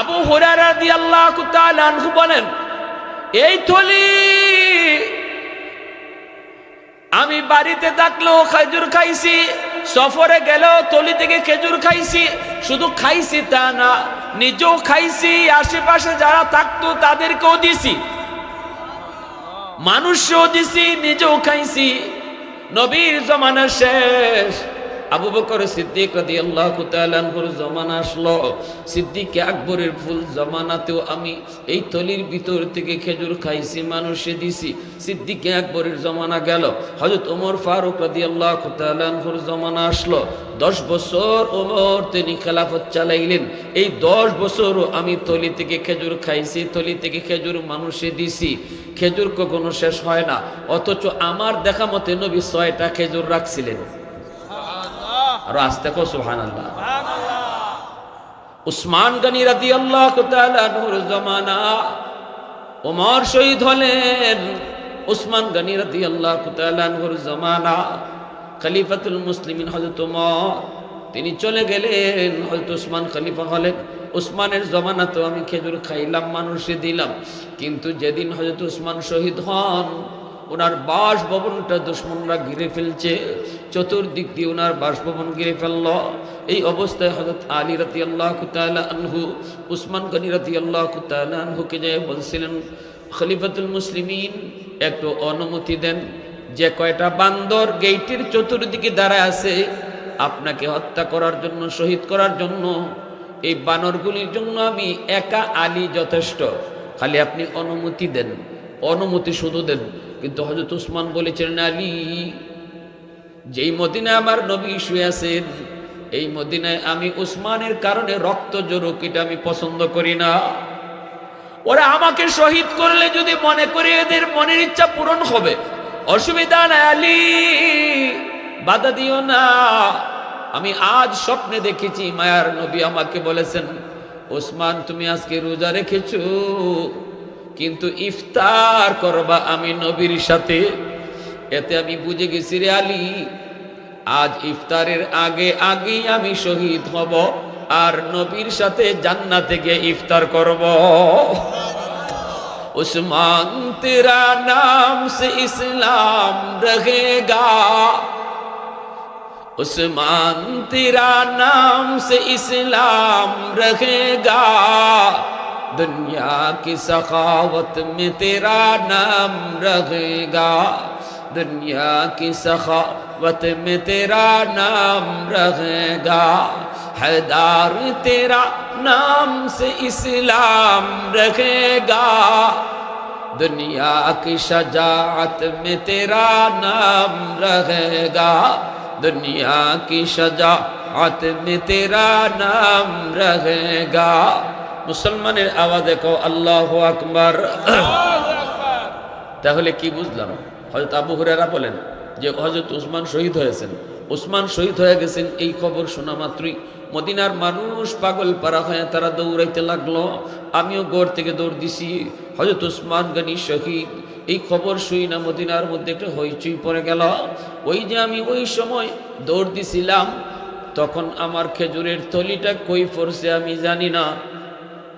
আবু হুরায়রা রাদিয়াল্লাহু তাআলা আনহু বলেন, এই থলি আমি বাড়িতে থাকলেও খেজুর খাইছি, সফরে গেলেও থলি থেকে খেজুর খাইছি। শুধু খাইছি তা না, নিজেও খাইছি, আশেপাশে যারা থাকতো তাদেরকেও দিছি, মানুষও দিছি, নিজেও খাইছি। নবীর জমানা শেষ, আবু বকর সিদ্দিক রাদিয়াল্লাহু তাআলা আনহুর জমানা আসলো। সিদ্দিক আকবরের ফুল জমানাতেও আমি এই থলির ভিতর থেকে খেজুর খাইছি, মানুষে দিছি। সিদ্দিক আকবরের জমানা গেল, হযরত ওমর ফারুক রাদিয়াল্লাহু তাআলা আনহুর জমানা আসলো। 10 বছর ওমর তিনি খেলাফত চালাইলেন। এই 10 বছরও আমি থলি থেকে খেজুর খাইছি, থলি থেকে খেজুর মানুষে দিছি। খেজুর কখনো শেষ হয় না, অথচ আমার দেখা মতে নবী 6টা খেজুর রাখছিলেন। আর আস্তে কো সুবহানাল্লাহ। উসমান গনি রাদিয়াল্লাহু তাআলা আনহুর জামানা, ওমর শহীদ হলেন। উসমান গনি রাদিয়াল্লাহু তাআলা আনহুর জামানা, খলিফাতুল মুসলিমিন হযরত ওমর তিনি চলে গেলেন, হযরত উসমান খলিফা হলেন। উসমানের জামানাতেও আমি খেজুর খাইলাম, মানুষে দিলাম। কিন্তু যেদিন হযরত উসমান শহীদ হন, ওনার বাসভবনটা দুশমনরা ঘিরে ফেলছে, চতুর্দিক দিয়ে ওনার বাসভবন ঘিরে ফেলল। এই অবস্থায় হযরত আলী রাদিয়াল্লাহু তাআলা আনহু উসমান গনি রাদিয়াল্লাহু তাআলা আনহুকে যে বলছিলেন, খলিফাতুল মুসলিমিন একটু অনুমতি দেন, যে কয়টা বান্দর গেটের চতুর্দিকে দাঁড়ায় আছে আপনাকে হত্যা করার জন্য, শহীদ করার জন্য, এই বানরগুলির জন্য আমি একা আলী যথেষ্ট, খালি আপনি অনুমতি দেন। অনুমতি শুধু দেন। কিন্তু হযরত উসমান বলেছিলেন, আলী, যেই মদিনায় আমার নবী শুয়ে আছেন, এই মদিনায় আমি উসমানের কারণে রক্ত জড়ুক, এটা আমি পছন্দ করি না। ওরা আমাকে শহীদ করলে যদি মনে করে এদের মনের ইচ্ছা পূরণ হবে, অসুবিধা নাই, আলী বাধা দিও না। আমি আজ স্বপ্নে দেখেছি মায়ার নবী আমাকে বলেছেন, ওসমান তুমি আজকে রোজা রেখেছো, কিন্তু ইফতার করবা আমি নবীর সাথে। এতে আমি বুঝে গেছি রে আলী, আজ ইফতারের আগে আগেই আমি শহীদ হব, আর নবীর সাথে জান্নাতে গিয়ে ইফতার করব। উসমান তেরা নাম সে ইসলাম রহেগা, उस्मान तेरा नाम से इस्लाम रहेगा, दुनिया की सखावत में तेरा नाम रहेगा, दुनिया की सखावत में तेरा नाम रहेगा, हैदार तेरा नाम से इस्लाम रहेगा, दुनिया की शजाअत में तेरा नाम रहेगा, दुनिया की शजाअत में तेरा नाम रहेगा। মুসলমানের আওয়াজে কও আল্লাহু আকবার। তাহলে কি বুঝলাম? হযরত আবু হুরায়রা বলেন যে হযরত উসমান শহীদ হয়েছেন। উসমান শহীদ হয়ে গেছেন এই খবর শোনা মাত্রই মদিনার মানুষ পাগল পারা হয়ে তারা দৌড়াইতে লাগলো। আমিও ঘর থেকে দৌড় দিছি, হযরত উসমান গনি শহীদ। এই খবর শুই না মদিনার মধ্যে একটা হইচই পড়ে গেল। ওই যে আমি ওই সময় দৌড় দিছিলাম, তখন আমার খেজুরের থলিটা কই পড়ছে আমি জানি না।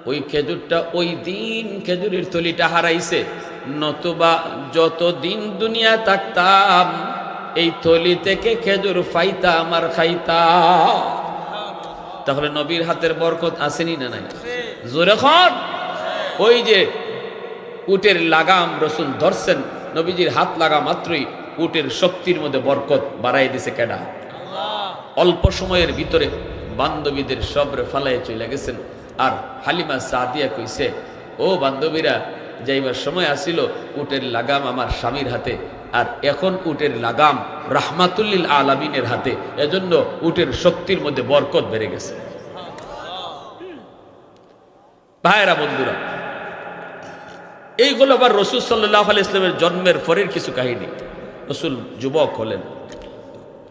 ওই খেজুরটা ওই দিন খেজুরের থলিটা হারাইছে, নতুবা যতদিন দুনিয়া থাকতাম এই থলি থেকে খেজুর পাইতাম আর খাইতাম। তাহলে নবীর হাতের বরকত আসেনি না নাই? জোরে খন। ওই যে উটের লাগাম রসুল ধরছেন, নবীজির হাত লাগা মাত্রই উটের শক্তির মধ্যে বরকত বাড়াই দিছে কেডা? অল্প সময়ের ভিতরে বান্ধবীদের সবরে ফালাইয়ে চলে গেছেন। আর হালিমা সাদিয়া কইছে, ও বান্ধবীরা, যাইবার সময় আসিল উটের লাগাম আমার স্বামীর হাতে, আর এখন উটের লাগাম রাহমাতুল্লিল আলামিনের হাতে, এজন্য উটের শক্তির মধ্যে বরকত বেড়ে গেছে। ভাইরা বন্ধুরা, এইগুলো আবার রসুল সাল্লাল্লাহু আলাইহি ওয়াসাল্লামের জন্মের পরের কিছু কাহিনী। রসুল যুবক হলেন,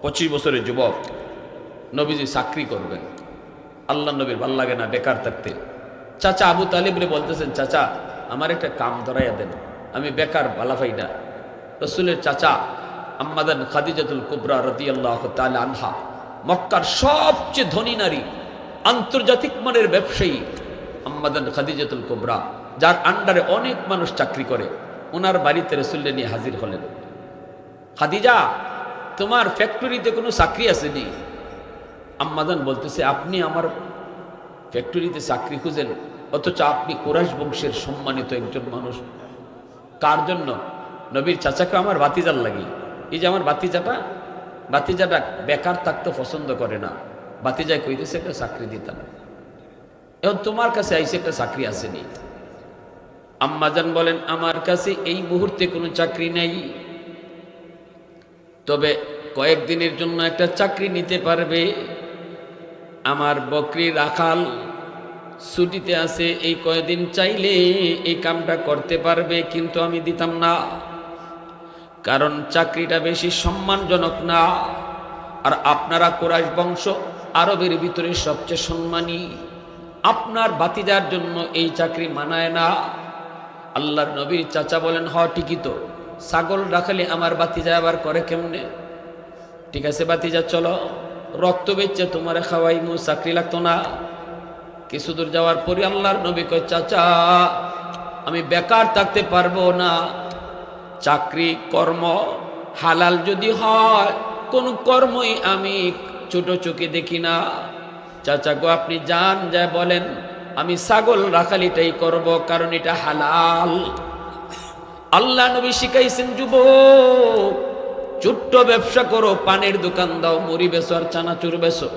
25 বছরের যুবক। নবীজি চাকরি করবেন, আল্লাহ নবীর ভাল লাগে না বেকার থাকতে। চাচা আবু তালিব রে বলতেছেন, চাচা আমার একটা কাম ধরাইয়া দেন, আমি বেকার ভালা পাই না। রসুলের চাচা আম্মাদান খাদিজাতুল কুবরা রাদিয়াল্লাহু তাআলা আনহা, মক্কার সবচেয়ে ধনী নারী, আন্তর্জাতিক মানের ব্যবসায়ী, আম্মাদান খাদিজাতুল কুবরা, যার আন্ডারে অনেক মানুষ চাকরি করে, ওনার বাড়িতে রাসূলকে নিয়ে হাজির হলেন। খাদিজা, তোমার ফ্যাক্টরিতে কোনো চাকরি আসেনি? আম্মাদান বলতেছে, আপনি আমার ফ্যাক্টরিতে চাকরি খুঁজেন, অথচ আপনি কুরাইশ বংশের সম্মানিত একজন মানুষ। কার জন্য? নবীর চাচাকে আমার ভাতিজার লাগি। এই যে আমার ভাতিজাটা বেকার থাকতে পছন্দ করে না, ভাতিজায় কইতেছে একটা চাকরি দিতাম, এখন তোমার কাছে আইসে একটা চাকরি আসেনি। আম্মাজান বলেন, আমার কাছে এই মুহূর্তে কোনো চাকরি নেই, তবে কয়েকদিনের জন্য একটা চাকরি নিতে পারবে। আমার বকরি রাখাল ছুটিতে আছে, এই কয়েকদিন চাইলে এই কামটা করতে পারবে, কিন্তু আমি দিতাম না, কারণ চাকরিটা বেশি সম্মানজনক না। আর আপনারা কুরাইশ বংশ আরবের ভিতরে সবচেয়ে সম্মানী, আপনার ভাতিজার জন্য এই চাকরি মানায় না। আল্লাহর নবীর চাচা বলেন, হ ঠিকই তো, ছাগল রাখালে আমার ভাতিজা আবার করে কেমনে? ঠিক আছে ভাতিজা, চলো রক্ত বেচে তোমারে খাওয়াইমু, চাকরি লাগতো না। কিছু দূর যাওয়ার পরে আল্লাহর নবী কয়, চাচা আমি বেকার থাকতে পারবো না, চাকরি কর্ম হালাল যদি হয় কোনো কর্মই আমি ছোট চোখে দেখি না। চাচা গো, আপনি যান, যায় বলেন আমি ছাগল রাখালিটাই করব, কারণ এটা হালাল। আল্লাহ নবী শিখাইছেন, যুবক ছোট্ট ব্যবসা করো, পানের দোকান দাও, মুড়ি বেচো আর চানাচুর বেচো,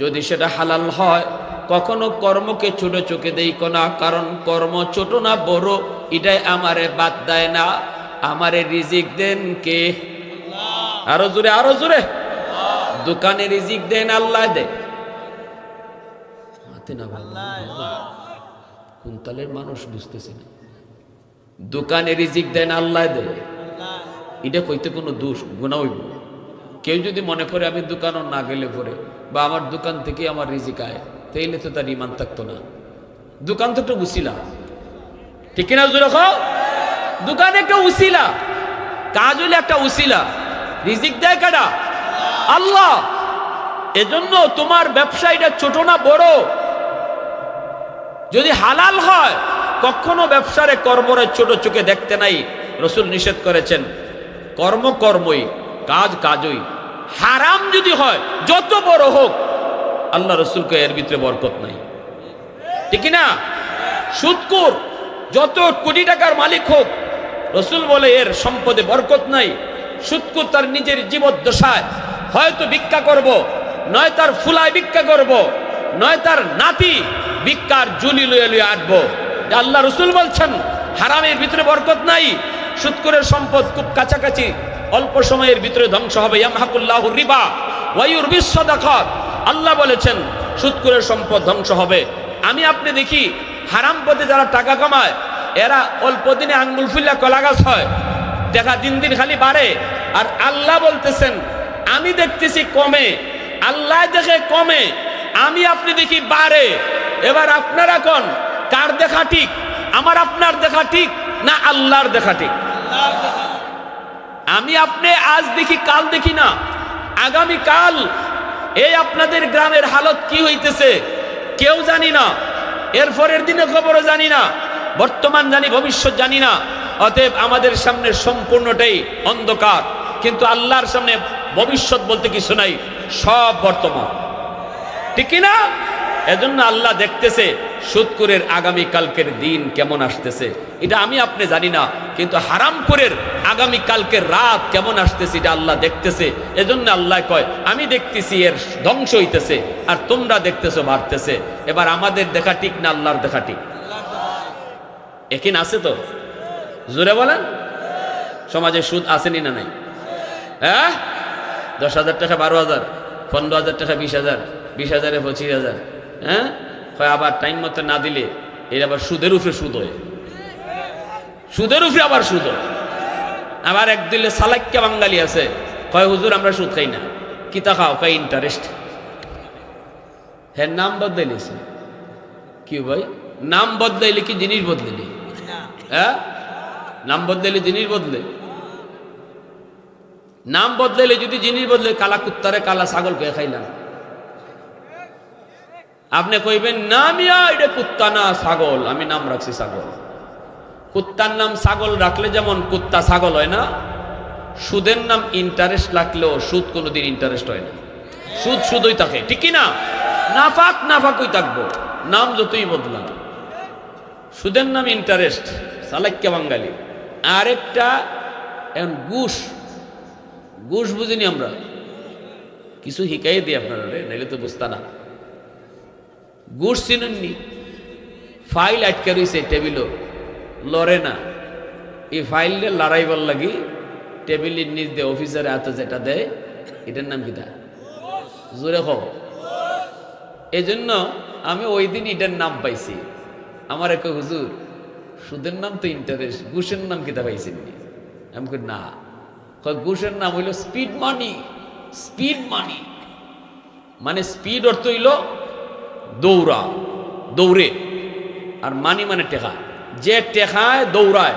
যদি সেটা হালাল হয় কখনো কর্মকে ছোট চোখে দেখো না, কারণ কর্ম ছোট না বড় এটাই আমারে বাদ দেয় না। আমারে রিজিক দেন কে? আরো জোরে, আরো জোরে। দোকানে রিজিক দেন আল্লাহ দেয়। কুন্তলের মানুষ বুঝতেছে না, দোকানে রিজিক দেন আল্লাহ দেয়, এটা কইতে কোনো দোষ গুনাহ হইব? কেউ যদি মনে করে আমি দোকানও না গেলে পরে, বা আমার দোকান থেকে আমার রিজিক আয়, তাইলে তো তার ইমান থাকতো না। দোকান তো একটা উসিলা, ঠিক কিনা জোরে খাও? দোকান একটা উসিলা, কাজ হইলে একটা উসিলা, রিজিক দেয় কারা? আল্লাহ। এজন্য তোমার ব্যবসা এটা ছোট না বড়, যদি হালাল হয় কখনো ব্যবসারে কর্মরে ছোট চোখে দেখতে নাই। রাসূল নিষেধ করেছেন, কর্ম কর্মই, কাজ কাজই। হারাম যদি হয় যত বড় হোক, আল্লাহ রাসূলকে এর ভিতরে বরকত নাই, ঠিক না? সুদখোর যত কোটি টাকার মালিক হোক, রাসূল বলে এর সম্পদে বরকত নাই। সুদখোর তার নিজের জীবদ্দশায় হয়তো ভিক্ষা করব, নয় তার ফুলায় ভিক্ষা করব, নয় তার নাতি ভিক্ষার জুলি লইয়া লইয়া আটবো। আল্লাহ রাসূল বলছেন হারামের ভিতরে বরকত নাই। সুদখোরের সম্পদ খুব কাছাকাছি, অল্প সময়ের ভিতরে ধ্বংস হবে। ইয়ামহাকুল্লাহু রিবা ওয়া ইউরবিস সাদাকাত। আল্লাহ বলেছেন সুদখোরের সম্পদ ধ্বংস হবে। আমি আপনি দেখি হারাম পথে যারা টাকা কামায়, এরা অল্প দিনে আঙ্গুল ফুল্লা কলা গাছ হয়, টাকা দিন দিন খালি বাড়ে। আর আল্লাহ বলতেছেন আমি দেখতেছি কমে, আল্লাহ দেখে কমে, আমি আপনি দেখি বাড়ে। এবার আপনারা কোন, কার দেখা ঠিক? আমার আপনার দেখা ঠিক না আল্লাহর দেখা ঠিক? আমি আপনি আজ দেখি, কাল দেখি না। আগামী কাল এই আপনাদের গ্রামের হালত কি হইতেছে কেউ জানি না, এরপরের দিনে খবরও জানি না, বর্তমান জানি, ভবিষ্যৎ জানি না। অতএব আমাদের সামনে সম্পূর্ণটাই অন্ধকার, কিন্তু আল্লাহর সামনে ভবিষ্যৎ বলতে কিছু নাই, সব বর্তমান, ঠিক কিনা? এজন্য আল্লাহ দেখতেছে সুদখোরের আগামী কালকের দিন কেমন আসতেছে, এটা আমি আপনি জানি না, কিন্তু হারামখোরের আগামী কালকের রাত কেমন আসতেছে এটা আল্লাহ দেখতেছে। এজন্য আল্লাহ কয় আমি দেখতেছি এর ধ্বংস হইতেছে, আর তোমরা দেখতেছো বাড়তেছে। এবার আমাদের দেখা ঠিক না আল্লাহর দেখা ঠিক? একিন আছে তো? জোরে বলেন। সমাজে সুদ আসেনি না নাই? হ্যাঁ, 10,000 টাকা 12,000, 15,000 টাকা 20,000, 20,000-এ 25,000। হ্যাঁ, আবার টাইম মতো না দিলে এর আবার সুদের উপরে সুদ হয়, সুদের উপরে আবার সুদ হয়। আবার এক দিলে সালাক্কা বাঙালি আছে, কয় হুজুর আমরা সুদ খাই না। কিতা খাও? কয় ইন্টারেস্ট। হ্যাঁ, নাম বদলাইলেছে কি ভাই? নাম বদলাইলে কি জিনিস বদলাইলে? হ্যাঁ, নাম বদলাইলে জিনিস বদলে? নাম বদলাইলে যদি জিনিস বদলে, কালা কুত্তারে কালা ছাগল কে খাইলাম। আপনি কইবেন না মিয়া এটা কুত্তা না ছাগল, আমি নাম রাখছি ছাগল। কুত্তার নাম ছাগল রাখলে যেমন কুত্তা ছাগল হয় না, সুদের নাম ইন্টারেস্ট রাখলেও সুদ কোনোদিন ইন্টারেস্ট হয় না, সুদ সুদই থাকে, ঠিক কি না? নাফাক নাফাকই থাকবো, নাম যতই বদলান। সুদের নাম ইন্টারেস্ট, চালাক্য বাঙালি। আরেকটা এখন ঘুষ, ঘুষ বুঝিনি আমরা, কিছু শিখাই দিই আপনারা, নাইলে তো বুঝতা না। ঘুষ চিনেননি? ফাইল আটকে রয়েছে টেবিলও, লড়ে না। এই ফাইলটা লড়াইবার লাগি টেবিলের নিচ দিয়ে অফিসারে হাতে যেটা দেয়, এটার নাম কিটা? জোরে খো। এই জন্য আমি ওই দিন এটার নাম পাইছি। আমার এক হুজুর, সুদের নাম তো ইন্টারেস্ট, ঘুষের নাম কিতা পাইছেন? আমি কই না। ঘুষের নাম হইল স্পিড মানি। স্পিড মানি মানে স্পিড অর্থ হইল দৌড়া, দৌড়ে, আর মানি মানে টেকা। যে টেকায় দৌড়ায়।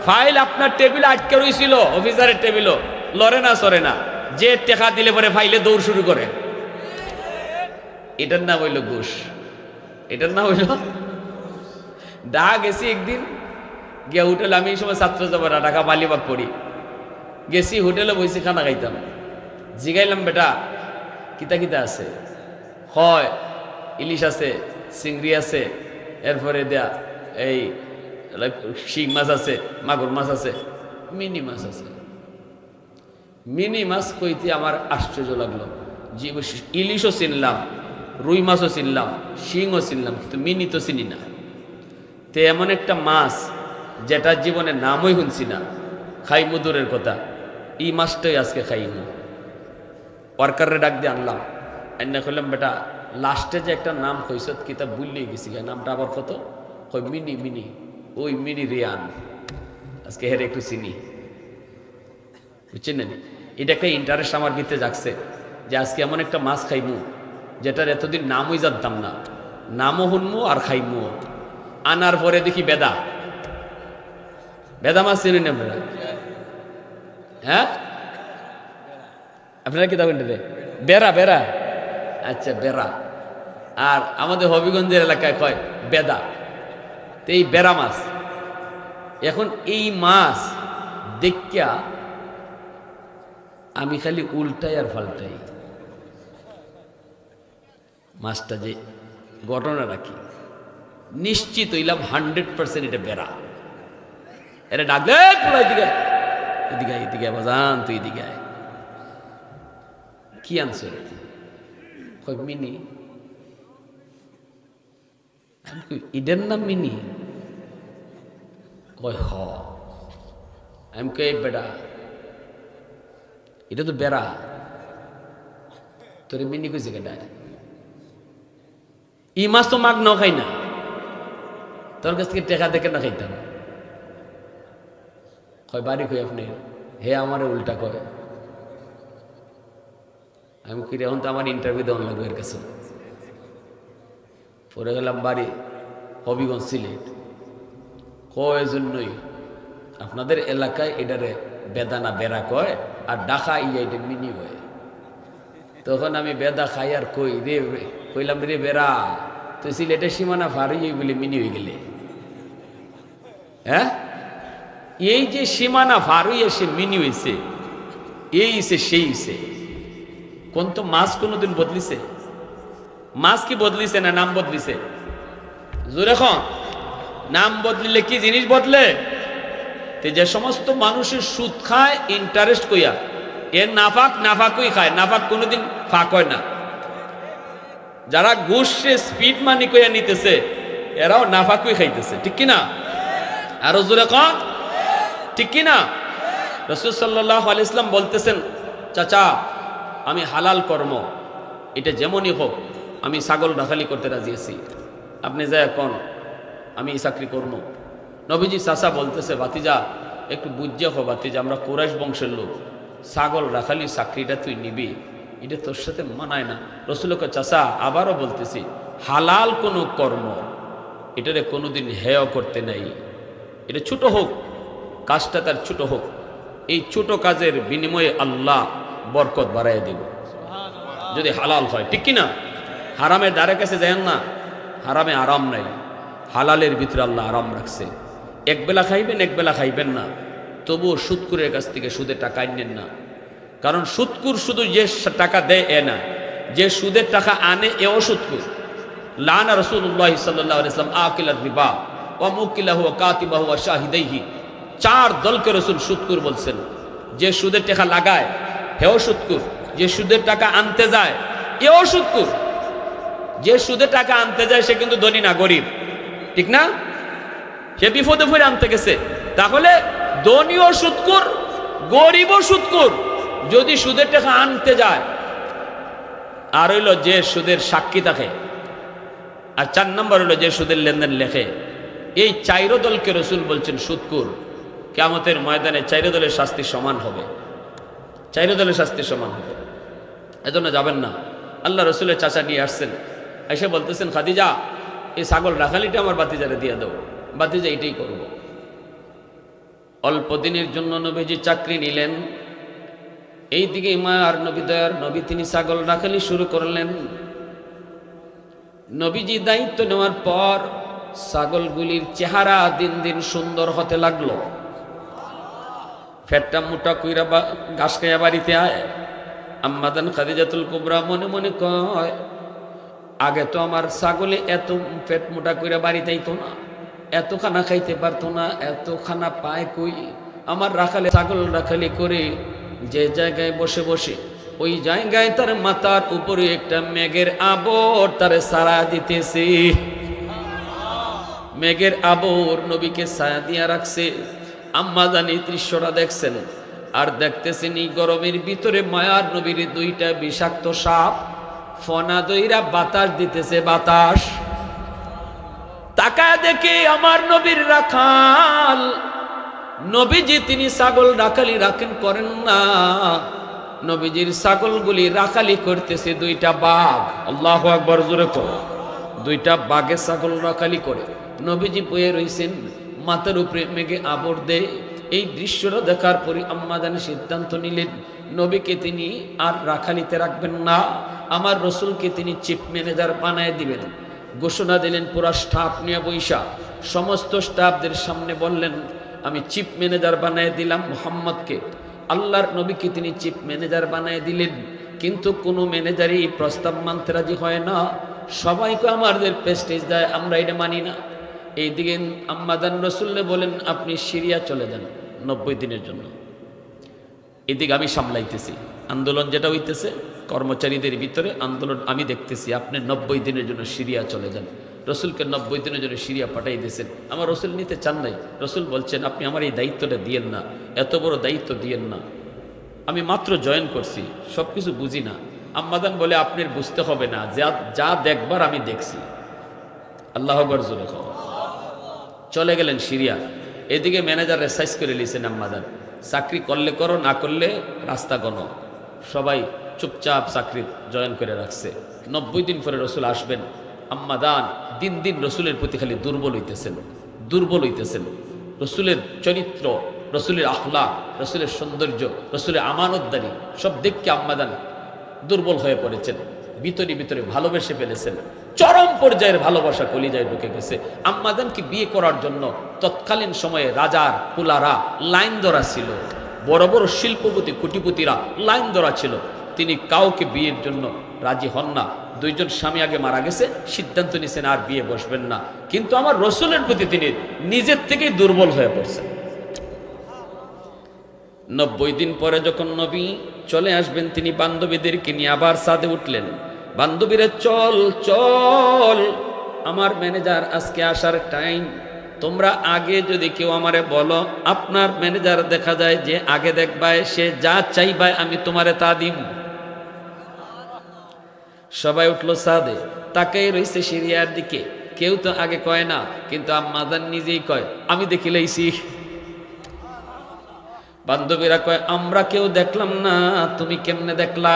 ফাইল আপনার টেবিলে আটকে রয়েছিল, অফিসারের টেবিলও, লড়ে না সরে না। যে টেকা দিলে পরে ফাইলে দৌড় শুরু করে, এটার নাম হইল ঘুষ। এটার নাম হইল ডা। গেছি একদিন গিয়া হোটেলে, আমি এই সময় ছাত্র যাবারা ঢাকা বালিবাগ পড়ি, গেছি হোটেলে বসে খানা খাইতাম। জিগাইলাম বেটা কিতা কিতা আছে? হয় ইলিশ আছে, চিংড়ি আছে, এরপরে দেয়া এই শিং মাছ আছে, মাগুর মাছ আছে, মিনি মাছ আছে। মিনি মাছ কইতে আমার আশ্চর্য লাগলো। ইলিশও চিনলাম, রুই মাছও চিনলাম, শিংও চিনলাম, কিন্তু মিনি তো চিনি না। তে এমন একটা মাছ যেটার জীবনে নামই শুনছি না, খাইমু দূরের কথা, এই মাছটাই আজকে খাইমু। ওয়ার্কারে ডাক দিয়ে আনলাম, এনে কইলাম বেটা লাস্টে যে একটা নাম কইস কিতাব ভুললেই গেছি, নামটা আবার কত? কই মিনি। মিনি ওই মিনি রিয়ান, আজকে হেরে একটু চিনি, বুঝছেন না? এটা একটা ইন্টারেস্ট আমার ভিতরে জাগছে যে আজকে এমন একটা মাছ খাইমু যেটার এতদিন নামই জানতাম না, নামও শুনমু আর খাইমু। আনার পরে দেখি বেদা। বেদা মাছ চিনেন আপনারা? হ্যাঁ, আপনারা কি তখন বেড়া? বেড়া, আচ্ছা বেড়া। আর আমাদের হবিগঞ্জের এলাকায় কয় বেদা। তো এই বেড়া মাছ, এখন এই মাছ দেখিয়া আমি খালি উল্টাই আর পাল্টাই। মাছটা যে ঘটনা রাখি নিশ্চিত হইলাম 100% এটা বেড়া। এটা ডাকলে এদিকে এদিকে এদিকে বাজান, তুই এদিকে আয়। কি আনছো? কই মিনি। ইডের নাম মিনি? কই হ। আমি কই বেড়া, এটা তো বেড়া, তোর মিনি কইছে কেটা? ই মাছ তো মাগ নাও খাই না, তোর কাছ থেকে টেকা দেখে না খাইতাম। কয় বাড়ি কই আপনি? হে আমার উল্টা কয়। আমি কই এখন তো আমার ইন্টারভিউ দেওয়ান লাগবে এর কাছে। পরে গেলাম বাড়ি, হবিগঞ্জ সিলেট। কয় জন্যই আপনাদের এলাকায় এটারে বেদানা বেড়া কয়, আর ডাকা ইয়া এটা মিনি হয়। তখন আমি বেদা খাই আর কই রে, কইলাম রে বেড়া, তুই সিলেটের সীমানা পার হয়ে বলে মিনি হয়ে গেলে। হ্যাঁ, এই যে সীমানা পার হয়ে সে মিনি হয়েছে, এই সে সেই সে। কোন তো মাছ কোনোদিন বদলিছে? মাছ কি বদলিছে না নাম বদলিছে? জোরে খন। নাম বদলিলে কি জিনিস বদলে? যে সমস্ত মানুষের সুদ খায় ইন্টারেস্ট কইয়া, এর নাফাক নাফাকই খায়, নাফাক কোনোদিন ফাঁক হয় না। যারা ঘুষে স্পিড মানি কইয়া নিতেছে এরাও নাফাকই খাইতেছে, ঠিক কিনা? আরো জোরে কন, ঠিক কিনা? রাসূল সাল্লাল্লাহু আলাইহি ওয়াসাল্লাম বলতেছেন, চাচা আমি হালাল কর্ম এটা যেমনই হোক আমি ছাগল রাখালি করতে রাজি আছি, আপনি যায় কোন আমি এই চাকরি করবো। নবীজি চাচা বলতেছে, ভাতিজা একটু বুঝে হো ভাতিজা, আমরা কুরাইশ বংশের লোক, ছাগল রাখালি চাকরিটা তুই নিবি, এটা তোর সাথে মানায় না। রাসূলকে চাচা আবারও বলতেছি, হালাল কোনো কর্ম এটারে কোনোদিন হেয় করতে নাই। এটা ছোট হোক, কাজটা তার ছোট হোক, এই ছোট কাজের বিনিময়ে আল্লাহ বরকত বাড়াইয়া দেব যদি হালাল হয়, ঠিক কিনা? হারামের দ্বারে কাছে যায়েন না, হারামে আরাম নাই, হালালের ভিতরে আল্লাহ আরাম রাখছে। একবেলা খাইবেন, একবেলা খাইবেন না, তবুও সুদকুরের কাছ থেকে সুদের টাকা আনেন না। কারণ সুদকুর শুধু যে টাকা দেয় এ না, যে সুদের টাকা আনে এও সুদকুর। লানা রাসূলুল্লাহ সাল্লাল্লাহু আলাইহি ওয়াসাল্লাম আকিলার রিবা ওয়া মুকিলাহু ওয়া কাতিবাহু ওয়া শাহিদাইহি। 4 দলকে রাসূল সুদকুর বলছেন। যে সুদের টাকা লাগায় হেও সুদকুর, যে সুদের টাকা আনতে যায় এও সুদকুর। যে সুদের টাকা আনতে যায় সে কিন্তু ধনী না, গরিব, ঠিক না? সে বিপদে পড়ে আনতে গেছে, তাহলে ধনীও সুদকুর, গরিবও সুদকুর যদি সুদের টাকা আনতে যায়। আর হইল যে সুদের সাক্ষী থাকে, আর 4 নম্বর হলো যে সুদের লেনদেন লেখে। এই 4 দলকে রসুল বলছেন সুদকুর। কিয়ামতের ময়দানে 4 দলের শাস্তি সমান হবে, 4 দলের শাস্তি সমান হবে। এজন্য যাবেন না। আল্লাহ রসুলের চাচা নিয়ে আসছেন, এসে বলতেছেন খাদিজা এই ছাগল রাখালিটা আমার বাতিজারে দিয়ে দাও। বাতিজা এটাই করব। অল্প দিনের জন্য নবীজি চাকরি নিলেন। এইদিকে মায়ার নবী, দয়ার নবী, তিনি ছাগল রাখালি শুরু করলেন। নবীজি দায়িত্ব নেওয়ার পর ছাগলগুলির চেহারা দিন দিন সুন্দর হতে লাগলো। ফেটটা মোটা কইরা ঘাস খাইয়া বাড়িতে আয়। আম্মাদান খাদিজাতুল কুবরা মনে মনে কয়, আগে তো আমার ছাগলে এত পেট মোটা কইরা বাড়িতে আইতো না, এত খানা খাইতে পারতো না, এত খানা পায় কই। আমার রাখালে ছাগল রাখালি করে যে জায়গায় বসে বসে ওই জায়গায় তার মাথার উপরে একটা মেঘের আবর তারে সারা দিতেছে। মেঘের আবর নবীকে ছায়া দিয়া রাখছে। আম্মা জানি দৃশ্যটা দেখছেন আর দেখতেছেন এই গরমের ভিতরে মায়ার নবীর 2টা বিষাক্ত সাপ ফনা দইরা বাতাস দিতেছে। বাতাস তাকায় দেখে আমার নবীর রাখাল নবীজি, তিনি ছাগল রাখালি রাখেন করেন না, নবীজির ছাগলগুলি রাখালি করতেছে 2টা বাঘ। আল্লাহু আকবার, জোরে কর। 2টা বাঘে ছাগল রাখালি করে। নবীজি বয়ে রইছেন, মাথার উপরে মেঘে আবর দেয়। এই দৃশ্যটা দেখার পরে আম্মা জানি সিদ্ধান্ত নিলেন নবীকে তিনি আর রাখালিতে রাখবেন না, আমার রসুলকে তিনি চিফ ম্যানেজার বানায় দিবেন। ঘোষণা দিলেন পুরা স্টাফ নিয়ে বৈশা, সমস্ত স্টাফদের সামনে বললেন আমি চিফ ম্যানেজার বানায় দিলাম মুহাম্মদকে। আল্লাহর নবীকে তিনি চিফ ম্যানেজার বানায় দিলেন। কিন্তু কোনো ম্যানেজারই প্রস্তাব মানতে রাজি হয় না। সবাইকে আমাদের প্রেস্টিজ দেয়, আমরা এটা মানি না। এইদিকে আম্মাদান রসুল্লে বলেন আপনি সিরিয়া চলে যান 90 দিনের জন্য। এদিকে আমি সামলাইতেছি আন্দোলন যেটা হইতেছে কর্মচারীদের ভিতরে আন্দোলন আমি দেখতেছি, আপনি 90 দিনের জন্য সিরিয়া চলে যান। রসুলকে 90 দিনের জন্য সিরিয়া পাঠাই দিয়েছেন। আমার রসুল নিতে চান নাই। রসুল বলছেন আপনি আমার এই দায়িত্বটা দিয়েন না, এত বড় দায়িত্ব দিয়েন না, আমি মাত্র জয়েন করছি, সব কিছু বুঝি না। আম্মাদান বলে আপনার বুঝতে হবে না, যা দেখবার আমি দেখছি। আল্লাহ আকবার, জোরে খাওয়া। চলে গেলেন সিরিয়া। এদিকে ম্যানেজার রেসাইজ করে লিয়েছেন আম্মাদান, চাকরি করলে করো, না করলে রাস্তা গণ। সবাই চুপচাপ চাকরি জয়েন করে রাখছে। 90 দিন পরে রসুল আসবেন। আম্মাদান দিন দিন রসুলের প্রতি খালি দুর্বল হইতেছেন। রসুলের চরিত্র, রসুলের আখলাক, রসুলের সৌন্দর্য, রসুলের আমানতদারি সব দেখকে আম্মাদান দুর্বল হয়ে পড়েছেন। ভিতরে ভালোবেসে ফেলেছেন। চরম পর্যায়ের ভালোবাসা কলিজায় ঢুকে গেছে। আম্মাদানকে বিয়ে করার জন্য তৎকালীন সময়ে রাজার কুলারা লাইন ধরা ছিল, বড় বড় শিল্পপতি কোটিপতিরা লাইন ধরা ছিল। তিনি কাউকে বিয়ের জন্য রাজি হন না। 2জন স্বামী আগে মারা গেছে, সিদ্ধান্ত নিয়েছেন আর বিয়ে বসবেন না। কিন্তু আমার রসুলের প্রতি তিনি নিজের থেকেই দুর্বল হয়ে পড়ছেন। 90 দিন পরে যখন নবী চলে আসবেন, তিনি বান্ধবীদেরকে নিয়ে আবার ছাদে উঠলেন। বান্ধবীরা চল চল, আমার ম্যানেজার আজকে আসার টাইম। তোমরা আগে যদি কেউ আমারে বলো, আপনার ম্যানেজার দেখা যায় যে আগে দেখবায়, সে যা চাইবায় আমি তোমারে তা দিম। সবাই উঠলো ছাদে, তাকাই রইছে সিরিয়ার দিকে। কেউ তো আগে কয় না, কিন্তু আম্মাদান নিজেই কয় আমি দেখি লাইছি। বান্ধবীরা কয় আমরা কেউ দেখলাম না, তুমি কেমনে দেখলা?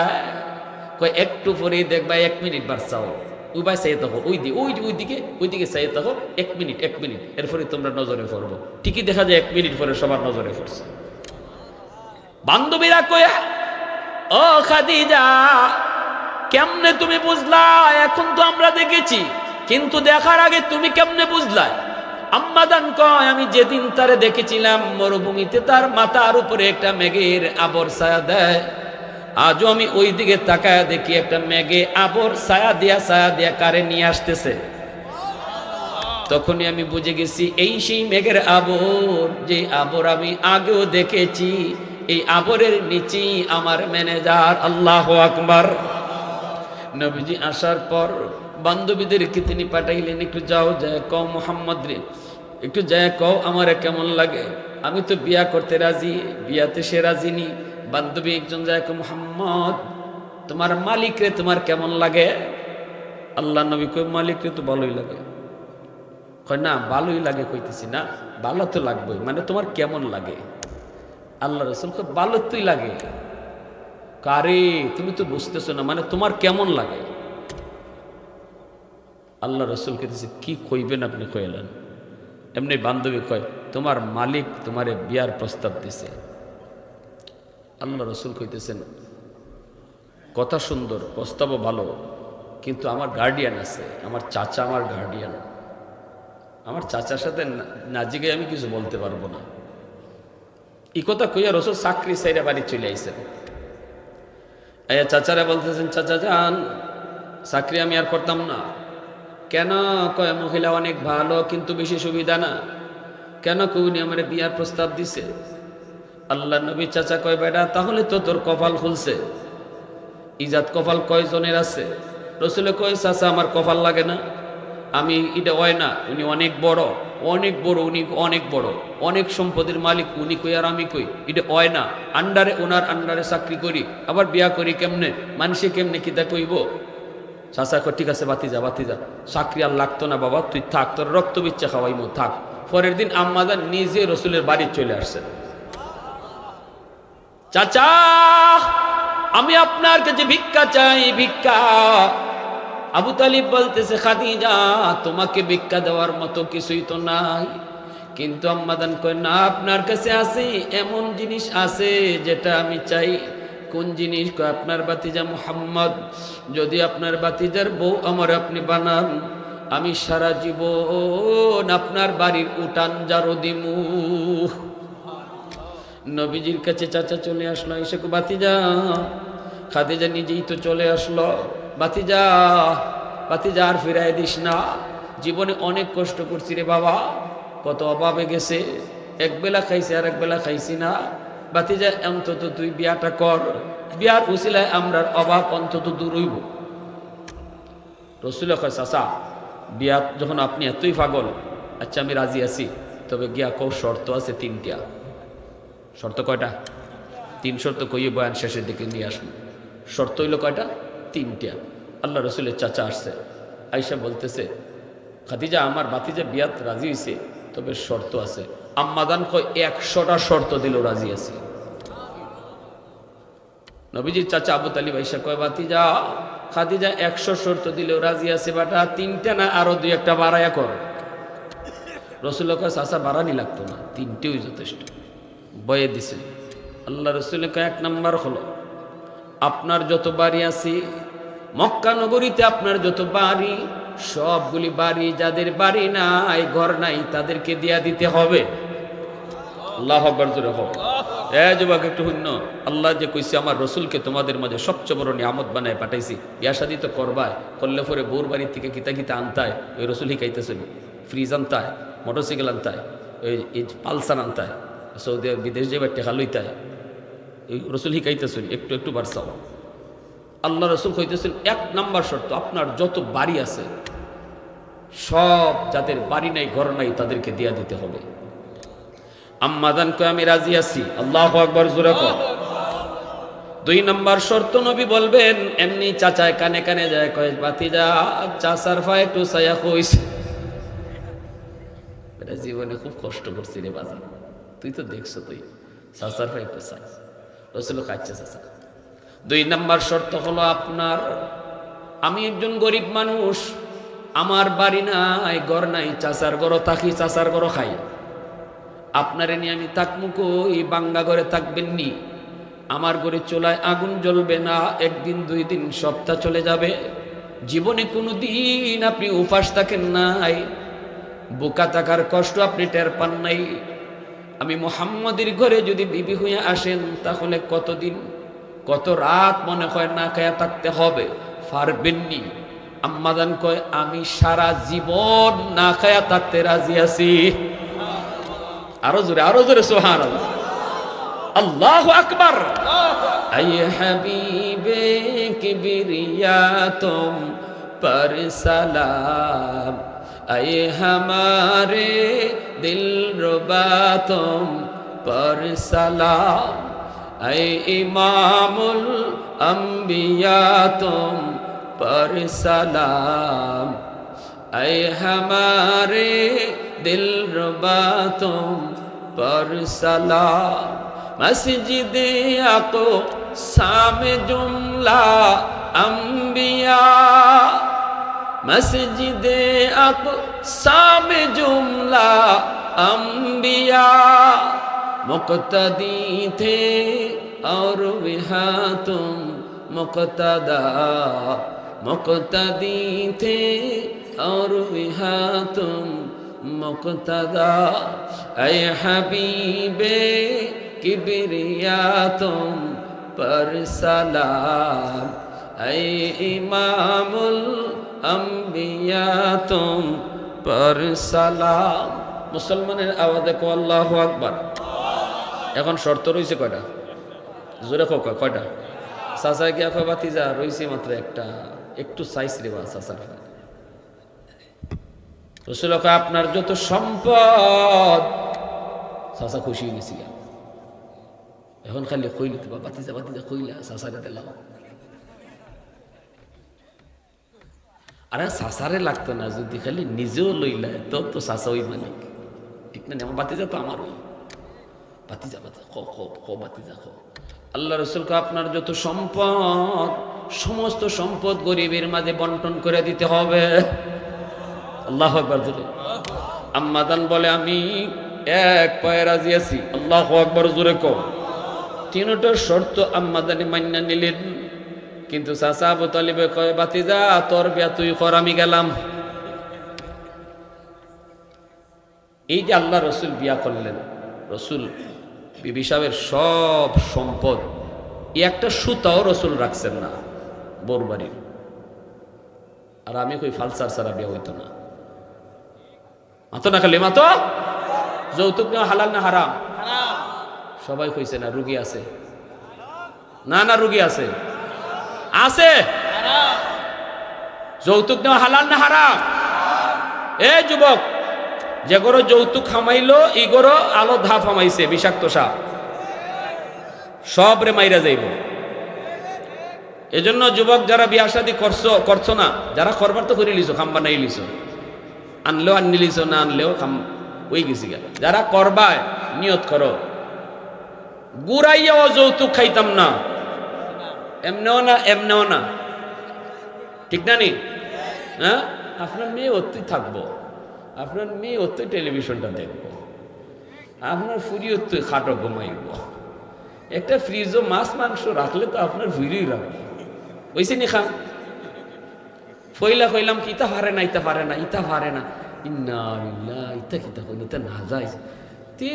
কয় একটু পরেই দেখবা, 1 মিনিট বাড়ছাও, ওই ভাই চাইতে থাকো, ওইদিকে চাইতে থাকো, 1 মিনিট এরপরে তোমরা নজরে পড়বো। ঠিকই দেখা যায় 1 মিনিট পরে সবার নজরে পড়ছে। বান্ধবীরা কয় ও খাদিজা, কেমনে তুমি বুঝলা? এখন তো আমরা দেখেছি, কিন্তু দেখার আগে তুমি কেমনে বুঝলা? আম্মাদান কয়, আমি যেদিন তারে দেখেছিলাম মরুভূমিতে, তার মাথার উপরে একটা মেঘের আবর ছায়া দেয়। আজও আমি ওই দিকে তাকায় দেখি একটা মেঘে আবর ছায়া দিয়া কারে নিয়ে আসতেছে। তখনই আমি বুঝে গেছি এই সেই মেঘের আবর, যে আবর আমি আগেও দেখেছি। এই আবরের নিচেই আমার ম্যানেজার। আল্লাহু আকবার। নবীজি আসার পর বান্ধবীদেরকে তিনি পাঠাইলেন, একটু যাও, যায় কও মুহাম্মদ রে, একটু যায় কও আমারে কেমন লাগে। আমি তো বিয়া করতে রাজি, বিয়াতে সে রাজি নি। বান্ধবী একজন যায় কও, মুহাম্মদ তোমার মালিক রে তোমার কেমন লাগে? আল্লাহ নবী কই, মালিক রে তো ভালোই লাগে। কয় না, ভালোই লাগে কইতেছি না, ভালো তো লাগবে, মানে তোমার কেমন লাগে? আল্লাহ রাসূল কয়, ভালো তুই লাগে। কারে, তুমি তো বুঝতেছো না, মানে তোমার কেমন লাগে? আল্লাহ রাসূল কইতেছে, কি কইবেন আপনি কইলেন? এমনি বান্ধবী কয়, তোমার মালিক তোমারে বিয়ার প্রস্তাব দিছে। আল্লাহ রাসূল কইতেছেন, কথা সুন্দর, প্রস্তাবও ভালো, কিন্তু আমার গার্ডিয়ান আছে, আমার চাচা আমার গার্ডিয়ান। আমার চাচার সাথে না জিগে আমি কিছু বলতে পারবো না। এই কথা কইয়া রাসূল চাকরি সাইরা বাড়ি চলে আইছেন। আয়া চাচারা বলতেছেন, চাচা যান, চাকরি আমি আর করতাম না। কেন? কয়, মহিলা অনেক ভালো, কিন্তু বেশি সুবিধা না। কেন? কউনি আমার বিয়ার প্রস্তাব দিছে। আল্লাহ নবী চাচা কয়, বেটা তাহলে তো তোর কপাল খুলছে। ইজাত কপাল কয়জনের আছে? রসুলে কয়, চাচা আমার কপাল লাগে না, আমি এটা হয় না, উনি অনেক বড়, অনেক বড়, উনি অনেক বড়, অনেক সম্পদের মালিক, উনি কই আর আমি কই, এটা হয় না। আন্ডারে, ওনার আন্ডারে চাকরি করি, আবার বিয়া করি কেমনে, মানুষে কেমনে কিতা কইব? চাচা কয়, ঠিক আছে বাতিজা, চাকরি আর লাগতো না বাবা, তুই থাক, তোর রক্ত বিচ্ছা খাওয়াইমো, থাক। পরের দিন আম্মাজান নিজে রসুলের বাড়ি চলে আসছেন। চাচা আমি আপনার কাছে ভিক্ষা চাই, ভিক্ষা। আবু তালিব বলতেছে, খাদিজা তোমাকে ভিক্ষা দেওয়ার মতো কিছুই তো নাই। কিন্তু আম্মাজান কয়, না আপনার কাছে আছে, এমন জিনিস আছে যেটা আমি চাই। কোন জিনিস? কয়, আপনার বাতিজা মুহাম্মদ, যদি আপনার বাতিজার বউ আমার আপনি বানান, আমি সারা জীবন আপনার বাড়ির উঠান জারো দিমু। নবীজির কাছে চাচা চলে আসলো, এসে বাতিজা, খাদিজা নিজেই তো চলে আসলো, বাতিজা আর ফিরাই দিস না, জীবনে অনেক কষ্ট করছি রে বাবা, কত অভাবে গেছে, একবেলা খাইছি আর একবেলা খাইছি না। বাতিজা অন্তত তুই বিয়াটা কর, বিয়ার উসিলায় আমরার অভাব অন্তত দূর হইব। রসুল কয়, চাচা বিয়া যখন আপনি এতই পাগল, আচ্ছা আমি রাজি আছি, তবে গিয়া কও শর্ত আছে তিনটা। শর্ত কয়টা? 3 শর্ত কইয়ে বয়ান শেষের দিকে নিয়ে আসবো। শর্ত হইল কয়টা? 3টা। আল্লাহ রসুলের চাচা আসছে, আয়েশা বলতেছে, খাদিজা আমার বাতিজা বিয়াত রাজি হয়েছে, তবে শর্ত আছে। আম্মাদান কয়, 100টা শর্ত দিল, রাজি আছে। নবীজির চাচা আবু তালিব আয়েশা কয়, বাতিজা খাদিজা 100 শর্ত দিলেও রাজি আছে, বাটা 3টা না আরো 2-1টা বাড়াইয়া কর। রসুল কয়, চাচা বাড়ানি লাগতো না, 3টেই যথেষ্ট। বয়ে দিছে। আল্লাহ রসুল কয়, 1 নাম্বার হলো, আপনার যত বাড়ি আছে মক্কা নগরীতে, আপনার যত বাড়ি, সবগুলি বাড়ি, যাদের বাড়ি নাই, ঘর নাই, তাদেরকে দিয়া দিতে হবে। আল্লাহু আকবার, জোরে হবে। যুবক একটু শূন্য, আল্লাহ যে কইছে আমার রসুলকে তোমাদের মাঝে সবচেয়ে বড় নিয়ামত বানায় পাঠাইছি, বিয়া শাদী তো করবায়, করলে পরে বউর বাড়ির থেকে কিতা আনতায়, ওই রসুল শিখাইতেছেন। ফ্রিজ আনতায়, মোটরসাইকেল আনতায়, এই পালসার আনতায়, সৌদি বিদেশ যাবে টেকা লইতায়, এই রসুল শিখাইতেছেন। একটু বাড়ছাও। আল্লাহ রসুল কইতেছেন, 1 নাম্বার শর্ত, আপনার যত বাড়ি আছে সব, যাদের বাড়ি নাই ঘর নাই, তাদেরকে দিয়া দিতে হবে। আম্মাদান কয়, আমি রাজি আছি। আল্লাহু আকবার, জোরে কর। 2 নাম্বার শর্ত নবী বলবেন, এমনি চাচায় কানে কানে যায়, কয়, বাতিজা চাচার ফায় একটু ছায়া কইস। এটা জীবনে খুব কষ্ট করছি রে বাজা, তুই তো দেখছো, তুই চাচার ফায় একটু চাই। রসুল খাচ্ছে চাচা। 2 নাম্বার শর্ত হলো আপনার, আমি একজন গরিব মানুষ, আমার বাড়ি নাই ঘর নাই, চাচার ঘরও থাকি, চাচার ঘরও খাই, আপনারে নিয়ে আমি থাকবো কই? বাঙ্গা ঘরে থাকবেন নি? আমার ঘরে চুলায় আগুন জ্বলবে না, একদিন, 2 দিন, সপ্তাহ চলে যাবে, জীবনে কোনো দিন আপনি উপাস থাকেন নাই, বোকা থাকার কষ্ট আপনি টের পান নাই। আমি মুহাম্মদের ঘরে যদি বিবি হইয়া আসেন, তাহলে কতদিন, কত রাত মনে হয় না খায়া থাকতে হবে, পারবেননি? আম্মাজান কয়, আমি সারা জীবন না খায়া থাকতে রাজি আছি। আরো জোরে সুবহানাল্লাহ, আল্লাহু আকবার। আয়ে হাবিবে কিবরিয়া তুম पर सलाम, आए हमारे दिलरुबा तुम पर सलाम, आए इमामुल अंबिया तुम पर सलाम, आए हमारे दिलरुबा तुम पर सलाम। मस्जिद अक़सा में जुमला अंबिया, मस्जिद अक़सा में जुमला अंबिया, मुक़्तदी थे और वहाँ तुम मुक़्तदा, मुक़्तदी थे और वहाँ तुम मुक़्तदा। ऐ हबीबे किबरिया तुम पर सलाम, ऐ इमामुल अंबिया तुम पर सलाम। मुसलमाনের আওয়াজে কো আল্লাহু আকবার। এখন শর্ত রইছে কয়টা? জোরে কো কয়টা? চাচা গিয়া কয় বাতিজা রইছে মাত্র একটা, একটু সাইজ রে বা চাচার। রাসূল কয় আপনার যত সম্পদ, চাচা খুশি হয়ে গেছি। এখন খালি কইলি তো বাতিজা বাতিজা কইলা চাচারে দিলাম। আরে চাচারে লাগতো না, যদি খালি নিজেও লইলা তো তো চাচা ওই মালিক, ঠিক না? আমার বাতিজা তো আমারও বাতিজা, বাতিজা বাতিজা। আল্লাহ রাসূল কে আপনার যত সম্পদ, সমস্ত সম্পদ গরিবের মাঝে বন্টন করে দিতে হবে। আল্লাহু আকবার। আম্মাদান বলে আমি এক পায়ে রাজি আছি। আল্লাহু আকবার জোরে কও। তিনটার শর্ত আম্মাদানি মান্না নিলেন, কিন্তু চাচা আবু তালিবে কয় বাতিজা তোর বিয়া তুই কর, আমি গেলাম। এই যে আল্লাহ রসুল বিয়া করলেন, রসুল বিবি সাহেবের সব সম্পদ, একটা সুতাও রসুল রাখছেন না বোর বাড়ির। আর আমি কই ফালসার সারা বিয়া হইতো না। মাতো না খালি মাতো। যৌতুক নেওয়া হালাল না হারাম? সবাই কইছে না, রুগী আছে না? না রুগী আছে, আছে। যৌতুক নেওয়া হালাল না হারাম? এ যুবক, যে গরো যৌতুক খামাইলো ই গরো আলো ধা ফামাইছে, বিষাক্ত সাপ সব রে মাইরা যাইব। এজন্য যুবক যারা বিয়া শাদী করছো না, যারা করবার তো করে লিছো, খাম বানাই লিছো, আনলেও আনি লিছো, না আনলেও খাম ওই গেছি। যারা করবায় নিয়ত করো, গুড়াইয়াও যৌতুক খাইতাম না, এমনেও না এমনেও না, ঠিক না নি? হ্যাঁ, আপনার মেয়ে অতই থাকবো, আপনার মেয়ে অতই টেলিভিশনটা দেখবো, আপনার ফুরি অতই খাটো ঘুমাইব। একটা ফ্রিজও মাছ মাংস রাখলে তো আপনার ফুরিই রাখবো, ওইসে নি খান। ফইলা কইলাম কি ইতা পারে না, ইতা পারে না, ইতা পারে না, ইন্না লিল্লাহ, ইতা কিতা কইন, ইতা না যায় তে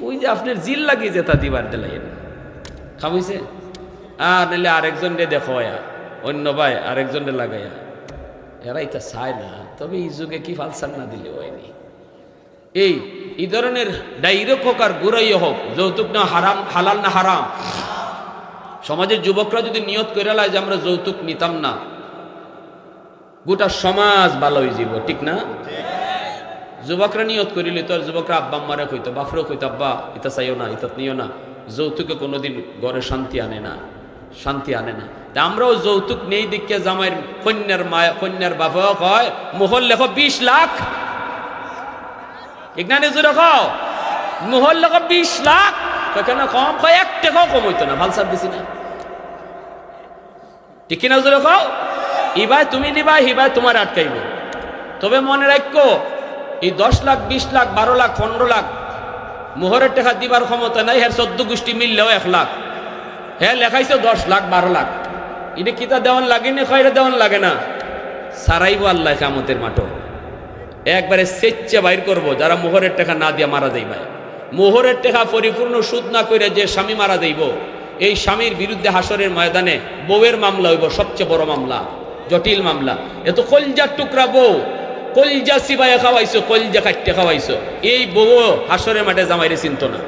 ওই যে আপনার জিল লাগিয়ে যেতা দিবার দিলাই খাবইছে। আর নাহলে আরেকজন রে দেখো, অন্য ভাই আরেকজন রে লাগাইয়া, এরা এটা চায় না। তবে এই যুগে কি ফালসান না দিলে হয়নি। এই ধরনের ডাইরেক্ট হোক আর গুড়াইও হোক, যৌতুক না হারাম, হালাল না হারাম। সমাজের যুবকরা যদি নিয়ত করে লাই যে আমরা যৌতুক নিতাম না, গোটা সমাজ ভালো হয়ে যাব, ঠিক না? যুবকরা নিয়ত করিলে তো, যুবকরা আব্বা আম্মারে কইতো, বাপরেও কইতো আব্বা ইতা চাইও না, ইতা নিও না। যৌতুকে কোনোদিন ঘরে শান্তি আনে না, শান্তি আনে না। তা আমরাও যৌতুক নেই দিকে জামাইয়ের কন্যার মায়া, কন্যার বাবা কয় মোহর লেখো 20 লাখ, ঠিক না? নিজে রেখো মোহর লেখো 20 লাখ, কেন কম কয় 1 টাকাও কম হইতো না, ভাল সার দিছি না, ঠিক কিনা? নিজে রেখো, ইবাই তুমি নিবা, হিবাই তোমার আটকাইব। তবে মনে রাখো, এই 10 লাখ 20 লাখ 12 লাখ 15 লাখ মোহরের টাকা দিবার ক্ষমতা নাই, হ্যাঁ 14 গোষ্ঠী মিললেও 1 লাখ। হ্যাঁ লেখাইছো 10 লাখ 12 লাখ, এটা কিতা দেওয়ান লাগে না, খয়রা দেওয়ান লাগে না, সারাইব আল্লাহ কিয়ামতের মাঠে। একবারে সেচ্ছে বাইর করব যারা মোহরের টাকা না দিয়া মারা যাইবে। মোহরের টাকা পরিপূর্ণ সুদ না করে যে স্বামী মারা যাইব, এই স্বামীর বিরুদ্ধে হাসরের ময়দানে বউয়ের মামলা হইব, সবচেয়ে বড় মামলা, জটিল মামলা। এত কলজার টুকরা বউ, কলজা সিবাইয়া খাওয়াইছো, কলজা কাটতে খাওয়াইছো, এই বউ হাসরের মাঠে জামাইরে চিনত না,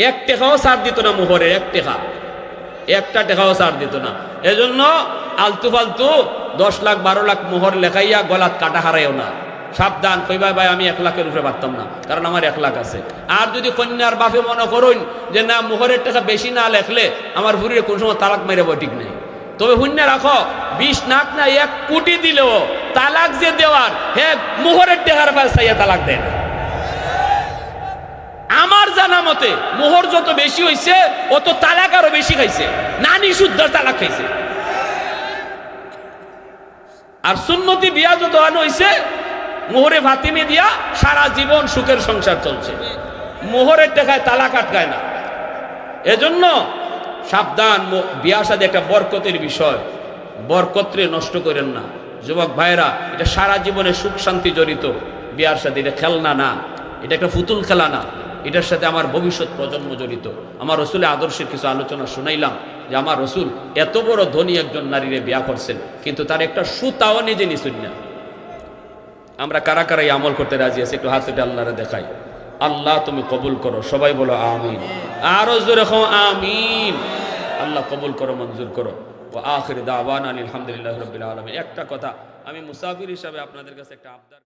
এক টাকাও ছাড় দিত না মোহরের, একটা টাকাও ছাড় দিত না। এজন্য আলতু ফালতু 10 লাখ 12 লাখ মোহর লেখাইয়া গলাত কাটা হারাইও না, সাবধান। কইবা ভাই আমি 1 লাখের উপরে পারতাম না, কারণ আমার 1 লাখ আছে। আর যদি কন্যার বাপে মনে করুন যে না মোহরের টাকা বেশি না লেখলে আমার ভুরিয়ে কোন সময় তালাক মেরে বই, ঠিক নেই। তবে শূন্য রাখো 20 লাখ না 1 কোটি দিলেও তালাক যে দেওয়ার, হ্যাঁ মোহরের টাকার পাশাইয়া তালাক দেয় না। আমার জানা মতে মোহর যত বেশি হইছে অত তালাক আরো বেশি খাইছে, নানি শুদ্ধ তালাক খাইছে। আর সুন্নতি বিয়া যত আনো হইছে মোহরে ফাতিমি দিয়া সারা জীবন সুখের সংসার চলছে, মোহরের টাকায় তালাক আটকায় না। এজন্য সাবধান, বিয়া শাদী একটা বরকতের বিষয়, বরকতরে নষ্ট করেন না যুবক ভাইরা। এটা সারা জীবনে সুখ শান্তি জড়িত বিয়ার সাথে, এটা খেলনা না, এটা একটা পুতুল খেলা না, এটার সাথে আমার ভবিষ্যৎ প্রজন্ম জড়িত। আমার রসুলের আদর্শের কিছু আলোচনা শুনাইলাম যে আমার রসুল এত বড় ধনী একজন নারীরে বিয়া করছেন, কিন্তু তার একটা সুতাও নিজে নিছুন না। আমরা কারা কারাই আমল করতে রাজি আছি? একটু হাতে আল্লাহরে দেখাই। আল্লাহ তুমি কবুল করো, সবাই বলো আমিন, আরো জোরে হও আমিন। আল্লাহ কবুল করো, মঞ্জুর করো। ও আখির দাওয়ানা আলহামদুলিল্লাহি রাব্বিল আলামিন। একটা কথা, আমি মুসাফির হিসাবে আপনাদের কাছে একটা আবদার